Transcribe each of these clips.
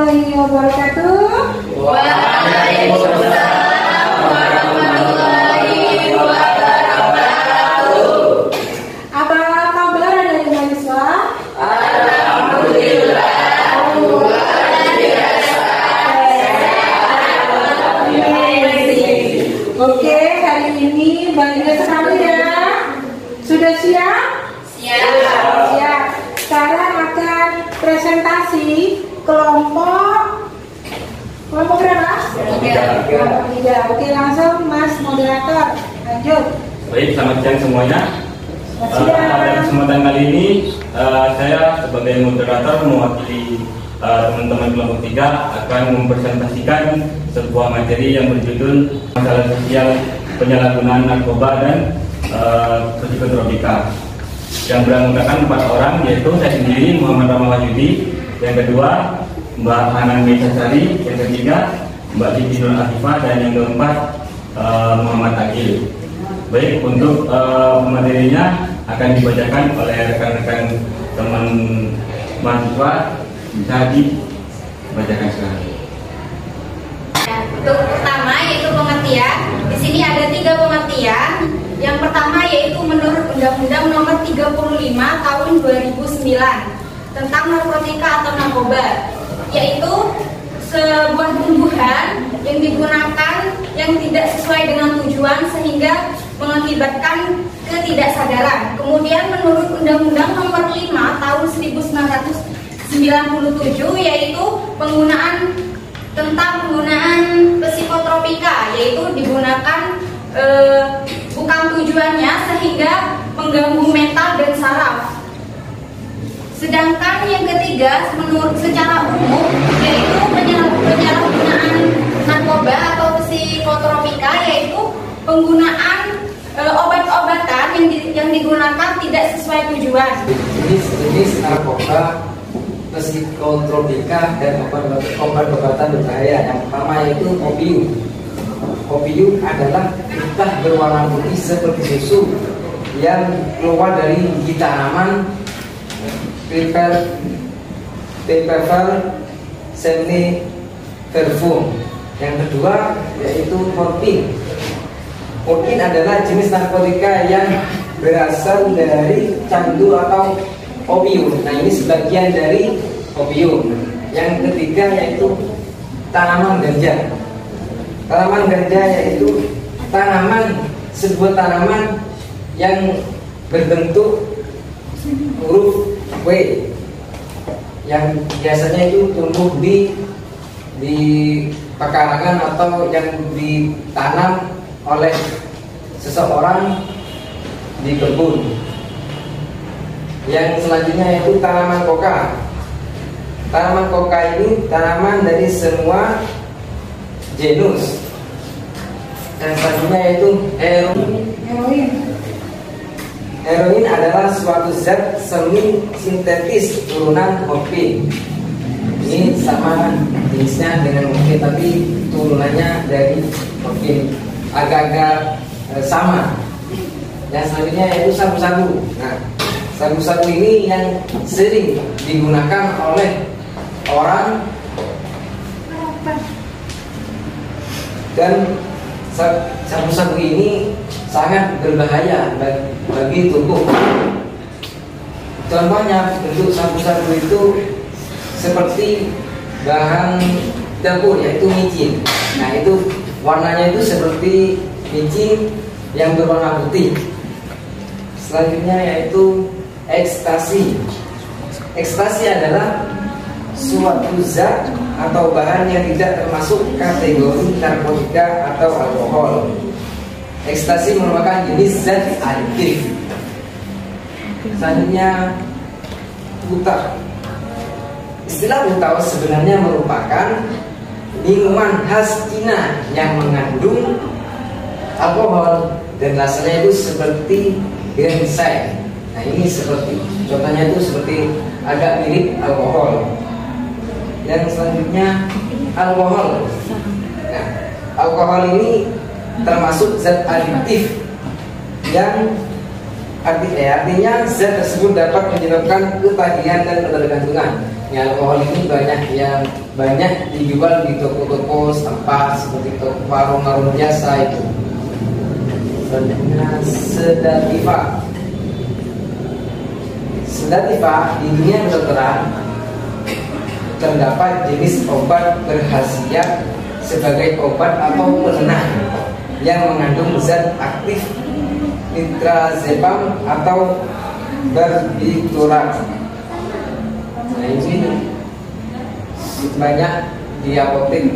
warahmatullahi wabarakatuh. Waalaikumsalam warahmatullahi wabarakatuh. Apa kabar dari mahasiswa? Alhamdulillah. Oke, hari ini bahagia sekali ya. Sudah siap? Siap. Siap. Sekarang akan presentasi kelompok berapa? Kelompok 3. Oke, langsung Mas Moderator. Lanjut. Baik, selamat siang semuanya. Pada kesempatan kali ini saya sebagai moderator mewakili teman-teman kelompok 3 akan mempresentasikan sebuah materi yang berjudul masalah sosial penyalahgunaan narkoba dan psikotropika yang beranggotakan 4 orang, yaitu saya sendiri Muhammad Rahma Wahyudi, yang kedua Mbak Hanan Meisasari, yang ketiga Mbak Siti Nur Afifah, dan yang keempat Muhammad Akil. Baik, untuk materinya akan dibacakan oleh rekan-rekan teman mahasiswa. Bisa dibacakan sekarang. Untuk pertama yaitu pengertian. Di sini ada 3 pengertian. Yang pertama yaitu menurut Undang-Undang Nomor 35 Tahun 2009 tentang narkotika atau narkoba, yaitu sebuah tumbuhan yang digunakan yang tidak sesuai dengan tujuan sehingga mengakibatkan ketidaksadaran. Kemudian menurut Undang-Undang Nomor 5 Tahun 1997 yaitu tentang penggunaan psikotropika, yaitu digunakan bukan tujuannya sehingga mengganggu mental dan saraf. Sedangkan yang ketiga menurut secara umum yaitu penyalahgunaan narkoba atau psikotropika, yaitu penggunaan obat-obatan yang digunakan tidak sesuai tujuan. Jenis narkoba, psikotropika, dan obat-obatan berbahaya. Yang pertama yaitu opium. Opium adalah getah berwarna putih seperti susu yang keluar dari gigi tanaman Pipervel seminiferum. Yang kedua yaitu morfin. Morfin adalah jenis narkotika yang berasal dari candu atau opium. Nah, ini sebagian dari opium. Yang ketiga yaitu tanaman ganja. Tanaman ganja yaitu sebuah tanaman yang berbentuk huruf W yang biasanya itu tumbuh di pekarangan atau yang ditanam oleh seseorang di kebun. Yang selanjutnya yaitu tanaman koka. Tanaman koka ini tanaman dari semua genus. Yang selanjutnya yaitu heroin. Heroin adalah suatu zat semi sintetis turunan morfin. Ini sama jenisnya dengan morfin, tapi turunannya dari morfin, agak-agak sama. Yang selanjutnya yaitu sabu-sabu. Nah, sabu-sabu ini yang sering digunakan oleh orang dan sabu-sabu ini sangat berbahaya bagi tubuh. Contohnya bentuk sabu-sabu itu seperti bahan dapur, yaitu micin. Nah, itu warnanya itu seperti micin yang berwarna putih. Selanjutnya yaitu ekstasi. Ekstasi adalah suatu zat atau bahan yang tidak termasuk kategori narkotika atau alkohol. Ekstasi merupakan jenis zat adiktif. Selanjutnya buta. Istilah buta sebenarnya merupakan minuman khas Cina yang mengandung alkohol dan rasanya itu seperti ginseng. Nah, ini seperti contohnya itu seperti agak mirip alkohol. Yang selanjutnya alkohol. Nah, alkohol ini termasuk zat adiktif yang artinya zat tersebut dapat menyebabkan ketagihan dan ketergantungan. Ya, alkohol ini banyak dijual di toko-toko setempat seperti toko warung-warung biasa itu. Selanjutnya sedativa. Sedativa di dunia kedokteran terdapat jenis obat berkhasiat sebagai obat atau penenang yang mengandung zat aktif nitrazepam atau barbiturat. Nah, ini banyak di apotek,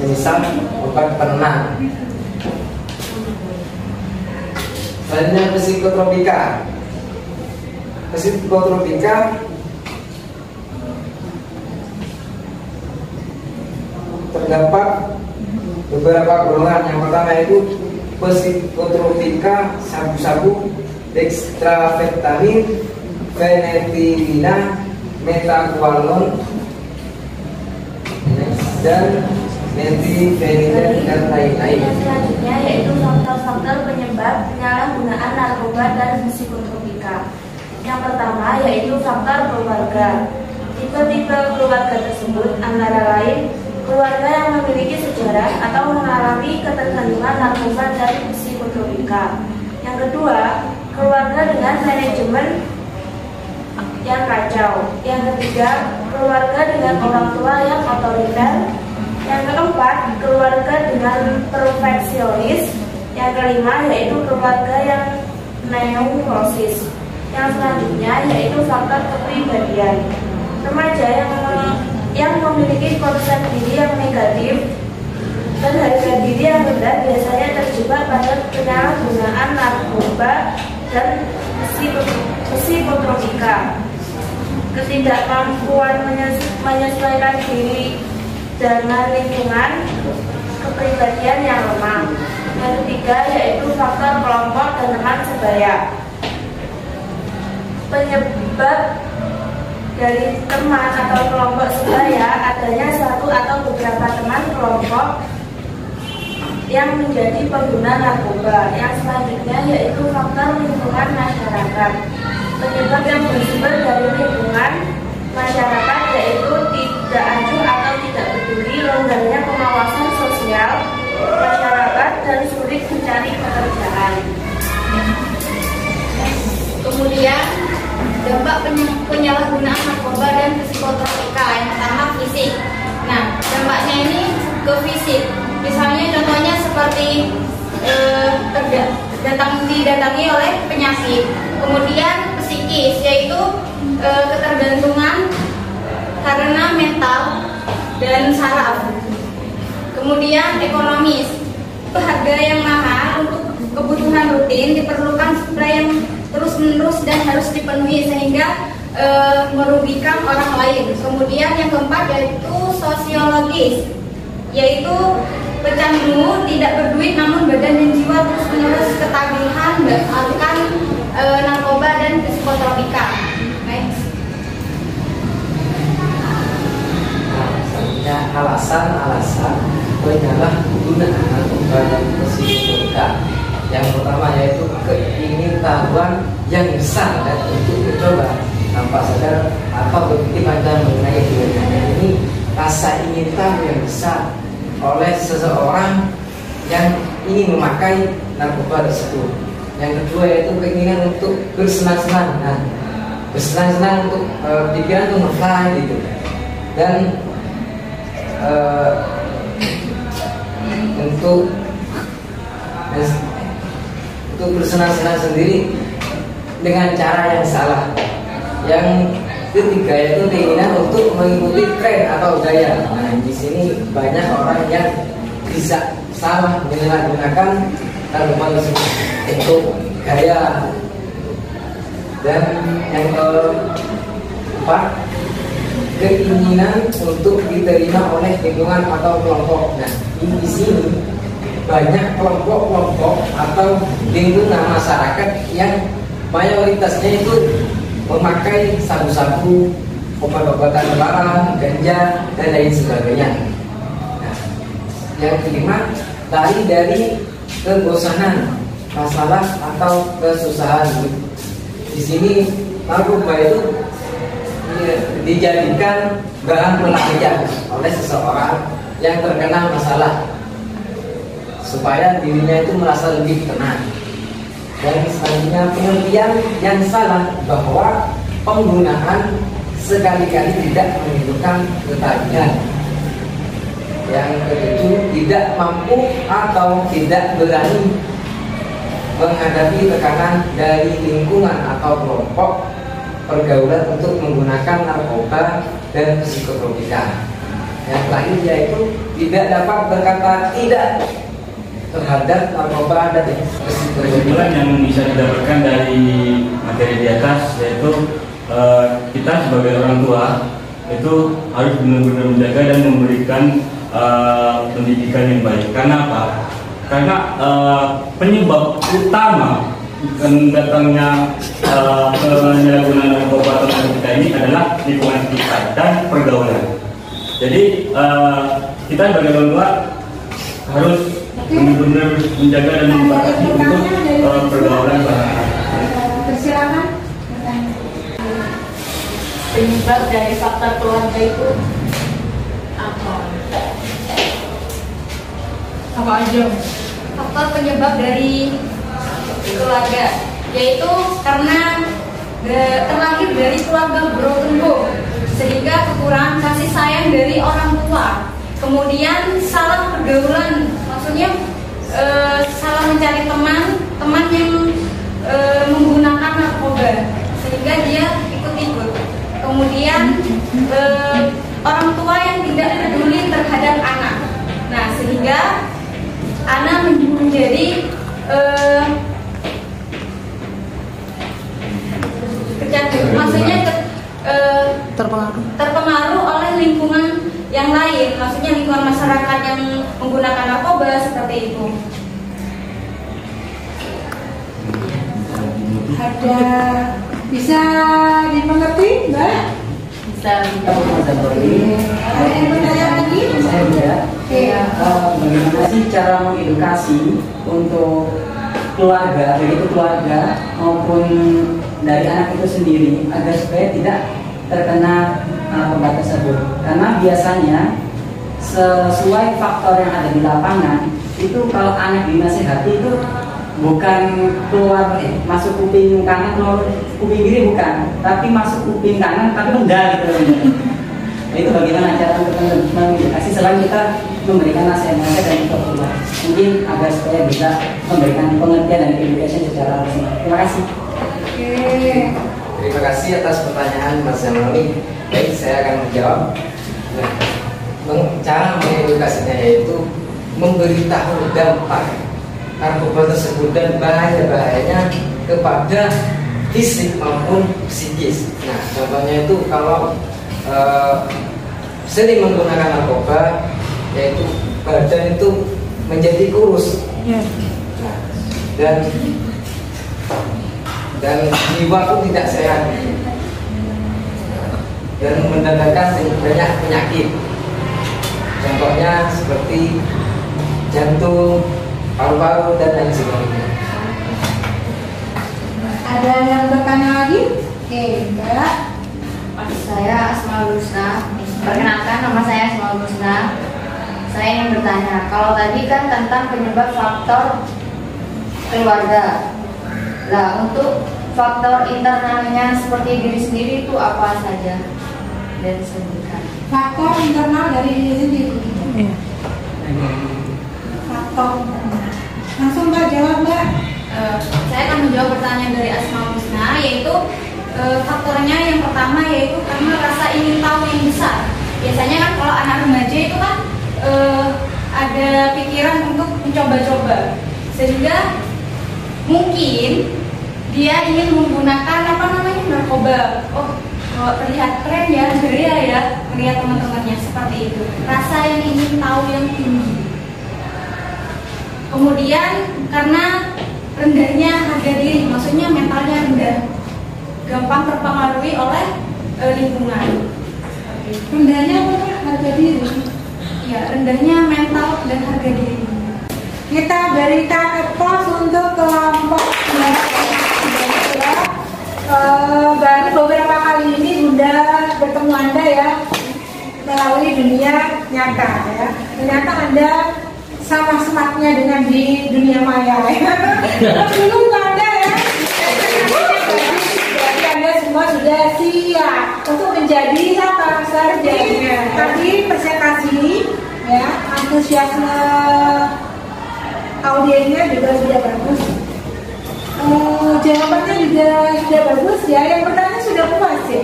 misal obat penenang. Selanjutnya psikotropika. Psikotropika terdapat beberapa golongan. Yang pertama itu psikotropika sabu-sabu, dextrafetamin, fenetilina, metaqualon, dan metilfenidat dan lain-lain. Yang selanjutnya yaitu faktor-faktor penyebab penyalahgunaan narkoba dan psikotropika. Yang pertama yaitu faktor keluarga. Tipe-tipe keluarga tersebut antara lain keluarga yang memiliki sejarah atau mengalami ketergantungan narkoba dan psikotropika. Yang kedua, keluarga dengan manajemen yang kacau. Yang ketiga, keluarga dengan orang tua yang otoriter. Yang keempat, keluarga dengan perfeksionis. Yang kelima yaitu keluarga yang neurosis. Yang selanjutnya yaitu faktor kepribadian. Remaja yang memiliki konsep diri yang negatif dan harga diri yang rendah biasanya terjebak pada penyalahgunaan narkoba dan psikotropika. Ketidakmampuan menyesuaikan diri dengan lingkungan, kepribadian yang lemah. Yang ketiga yaitu faktor kelompok dan teman sebaya. Penyebab dari teman atau kelompok sebaya adanya satu atau beberapa teman kelompok yang menjadi pengguna narkoba. Yang selanjutnya yaitu faktor lingkungan masyarakat. Penyebab yang bersumber dari lingkungan masyarakat yaitu tidak acuh atau tidak peduli, longgarnya pengawasan sosial masyarakat, dan sulit mencari pekerjaan. Kemudian dampak penyalahgunaan narkoba dan psikotropika. Yang pertama fisik. Nah, dampaknya ini ke fisik. Misalnya contohnya seperti didatangi oleh penyakit. Kemudian psikis, yaitu ketergantungan karena mental dan saraf. Kemudian ekonomis, harga yang mahal untuk kebutuhan rutin diperlukan suplai yang terus-menerus dan harus dipenuhi sehingga merugikan orang lain. Kemudian yang keempat yaitu sosiologis, yaitu pecandu tidak berduit namun badan dan jiwa terus-menerus ketagihan akan narkoba dan psikotropika. Selanjutnya alasan penyalahgunaan narkoba dan psikotropika. Yang pertama yaitu keingintahuan yang besar dan untuk mencoba tanpa sadar atau berpikir panjang mengenai dirinya. Ini rasa ingin tahu yang besar oleh seseorang yang ingin memakai narkoba tersebut. Yang kedua yaitu keinginan untuk bersenang-senang. Nah, bersenang-senang untuk pikiran untuk ngefly gitu. Dan untuk bersenang-senang sendiri dengan cara yang salah. Yang ketiga yaitu keinginan untuk mengikuti tren atau gaya. Nah, di sini banyak orang yang bisa salah menyalahgunakan narkoba tersebut untuk gaya. Dan yang keempat, keinginan untuk diterima oleh lingkungan atau kelompok. Nah, di sini banyak kelompok-kelompok atau lingkungan masyarakat yang mayoritasnya itu memakai sabu-sabu, obat-obatan terlarang, ganja, dan lain sebagainya. Nah, yang kelima, lari dari kebosanan, masalah atau kesusahan. Di sini narkoba itu dijadikan bahan pelarian oleh seseorang yang terkena masalah supaya dirinya itu merasa lebih tenang. Dan selanjutnya pengertian yang salah bahwa penggunaan sekali-kali tidak menimbulkan ketagihan. Yang ketujuh, tidak mampu atau tidak berani menghadapi tekanan dari lingkungan atau kelompok pergaulan untuk menggunakan narkoba dan psikotropika. Yang terakhir yaitu tidak dapat berkata tidak terhadap narkoba dan Kesimpulan yang bisa didapatkan dari materi di atas yaitu kita sebagai orang tua itu harus benar-benar menjaga dan memberikan pendidikan yang baik. Karena apa? Karena penyebab utama datangnya penyalahgunaan narkoba atau narkotika ini adalah lingkungan sekitar dan pergaulan. Jadi kita sebagai orang tua harus benar-benar menjaga dan membatasi untuk pergaulan anak. Persilakan. Penyebab dari faktor keluarga itu apa? Apa aja? Faktor penyebab dari keluarga yaitu karena terlahir dari keluarga broken home sehingga kekurangan kasih sayang dari orang tua, kemudian salah pergaulan, maksudnya salah mencari teman yang menggunakan narkoba sehingga dia ikut-ikut, kemudian orang tua yang tidak peduli terhadap anak. Nah, sehingga anak menjadi maksudnya terpengaruh oleh lingkungan yang lain, maksudnya lingkungan masyarakat yang menggunakan narkoba seperti itu. Ada bisa dimengerti, Mbak? Bisa Ada yang bertanya lagi? Saya lihat bagaimana sih cara mengedukasi untuk keluarga, baik itu keluarga maupun dari anak itu sendiri agar supaya tidak terkena narkoba tersebut. Karena biasanya sesuai faktor yang ada di lapangan itu kalau anak dinasihati itu bukan keluar masuk kuping kanan keluar kuping kiri bukan, tapi masuk kuping kanan tapi mendadak gitu. Nah, itu bagaimana cara untuk mengedukasi selain kita memberikan nasihat-nasihat dan keluar mungkin agar supaya bisa memberikan pengertian dan edukasi secara langsung. Terima kasih. Terima kasih atas pertanyaan Mas Zamali. Baik, saya akan menjawab. Nah, cara mengedukasinya yaitu memberitahu dampak narkoba tersebut dan bahaya-bahayanya kepada fisik maupun psikis. Nah, contohnya itu kalau sering menggunakan narkoba, yaitu badan itu menjadi kurus, nah, dan jiwa itu tidak sehat dan mendatangkan banyak penyakit. Contohnya seperti jantung, paru-paru dan lain sebagainya. Ada yang bertanya lagi? Oke, Mbak. Saya Asmaul Husna. Perkenalkan, nama saya Asmaul Husna. Saya ingin bertanya, kalau tadi kan tentang penyebab faktor keluarga. Nah, untuk faktor internalnya seperti diri sendiri itu apa saja? Dan sebutkan. Faktor internal dari diri sendiri. Faktor internal. Langsung Mbak jawab, Mbak. Saya akan menjawab pertanyaan dari Asmaul Husna, yaitu faktornya yang pertama yaitu karena rasa ingin tahu yang besar. Biasanya kan kalau anak remaja itu kan ada pikiran untuk mencoba-coba, sehingga mungkin dia ingin menggunakan narkoba. Oh, kalau terlihat keren ya, ceria ya, melihat teman-temannya seperti itu. Rasa yang ingin tahu yang tinggi. Kemudian karena rendahnya harga diri, maksudnya mentalnya rendah, gampang terpengaruhi oleh lingkungan. Rendahnya apa harga diri? Ya, rendahnya mental dan harga diri. Kita berikan applause untuk kelompok baru beberapa kali ini Bunda melalui dunia nyata ya. Ternyata Anda sama smartnya dengan di dunia maya ya. Dulu Anda ya. Jadi Anda semua sudah siap untuk menjadi apa sarjana. Tadi presentasi ya, antusiasme audiennya juga sudah bagus. Jawabannya juga sudah bagus ya. Yang bertanya sudah puas ya?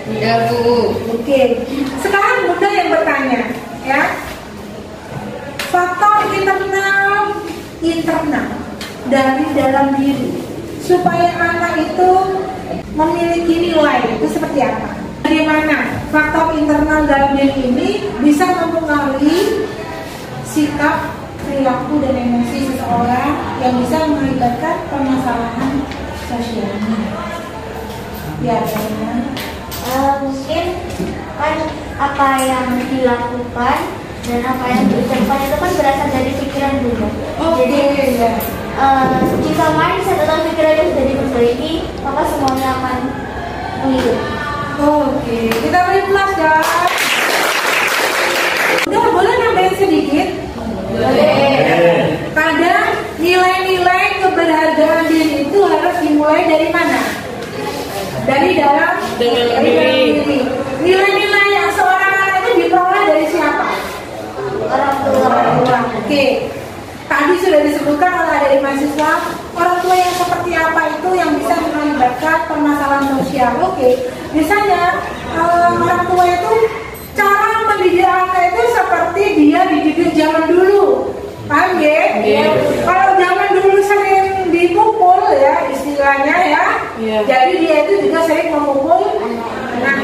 Sudah, Bu. Oke. Sekarang Bunda yang bertanya ya. Faktor internal dari dalam diri supaya anak itu memiliki nilai itu seperti apa? Bagaimana faktor internal dalam diri ini bisa mempengaruhi sikap, perilaku dan emosi seseorang yang bisa mengakibatkan permasalahan sosialnya. Ya, Mungkin kan apa yang dilakukan dan apa yang diucapkan itu kan berasal dari pikiran dulu. Jadi jika mindset atau pikiran itu sudah diperbaiki, maka semuanya akan menghidup. Oke, kita beri kelas ya. Udah, boleh nambahin sedikit? Boleh. Kadang nilai-nilai keberhargaan diri itu harus dimulai dari mana? Dari dalam diri. Nilai-nilai yang seorang anak itu diperoleh dari siapa? Orang tua. Oke. Tadi sudah disebutkan oleh dari mahasiswa, orang tua yang seperti apa itu yang bisa mengakibatkan permasalahan sosial. Oke. Misalnya orang tua itu cara mendidik anak itu seperti dia dididik zaman dulu. Paham ya? Kalau zaman dulu sering dipukul ya istilahnya ya. Jadi dia itu juga sering memukul anak.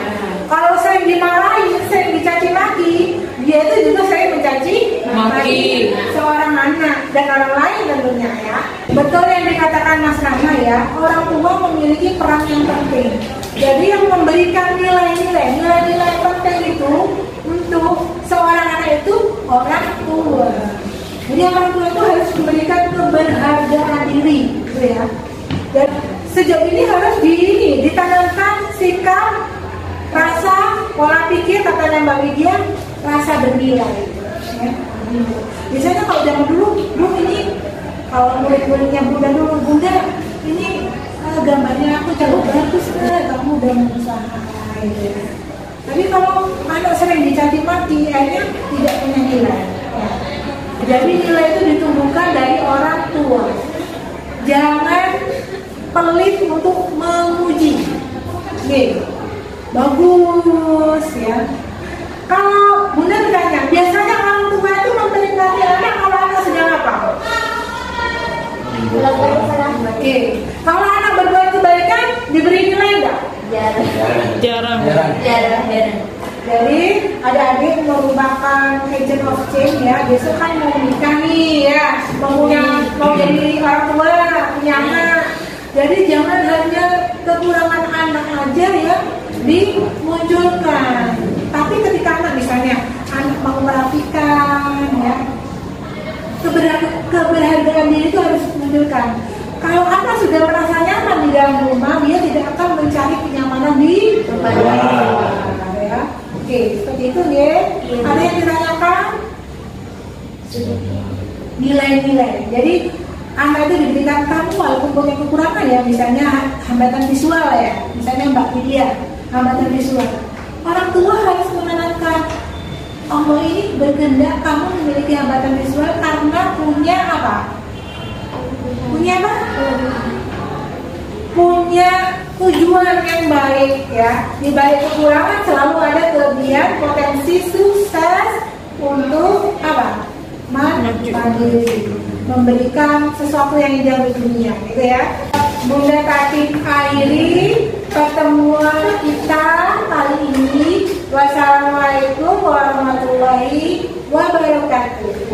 Kalau sering dimarahin, sering dicaci maki, dia itu juga sering mencaci maki seorang anak dan orang lain tentunya ya. Betul yang dikatakan Mas Rama ya, orang tua memiliki peran yang penting. Jadi yang memberikan nilai-nilai penting itu untuk seorang anak itu orang tua. Jadi orang tua itu harus memberikan keberhargaan diri, gitu ya. Dan sejauh ini harus ditanamkan sikap, rasa, pola pikir, katanya Mbak Widya, rasa bernilai. Ya. Biasanya kalau zaman dulu, ini kalau murid-muridnya Bunda, ini gambarnya aku jauh bagus kan, kamu udah berusaha. Gitu. Tapi kalau anak sering dicaci maki, akhirnya tidak punya nilai. Ya. Jadi nilai itu ditumbuhkan dari orang tua. Jangan pelit untuk memuji. Nih, bagus ya. Kalau Bunda bertanya, biasanya orang tua itu memperingati anak kalau anak sedang apa? Oke. Kalau anak berbuat kebaikan, diberi nilai enggak? Jarang. Jadi adik-adik merupakan agent of change ya. Besok kan mau menikah nih ya, mau jadi orang tua, punya anak. Jadi jangan hanya kekurangan anak aja ya dimunculkan. Tapi ketika anak misalnya anak mau merapikan ya, keberhargaan diri itu harus dimunculkan. Kalau anak sudah merasa nyaman di dalam rumah, dia tidak akan mencari kenyamanan di tempat lain. Ya. Oke, seperti itu ya. Ada yang ditanyakan? Nilai-nilai. Jadi anak itu diberikan kamu walaupun punya kekurangan ya, misalnya hambatan visual ya, misalnya Mbak Widya, hambatan visual. Orang tua harus menanamkan, Allah ini berkehendak kamu memiliki hambatan visual karena punya apa? Punya apa? Punya tujuan yang baik ya. Di balik kekurangan selalu ada kelebihan, potensi sukses untuk apa? Mandiri, memberikan sesuatu yang indah di dunia, gitu ya. Bunda Tati akhiri pertemuan kita kali ini. Wassalamualaikum warahmatullahi wabarakatuh.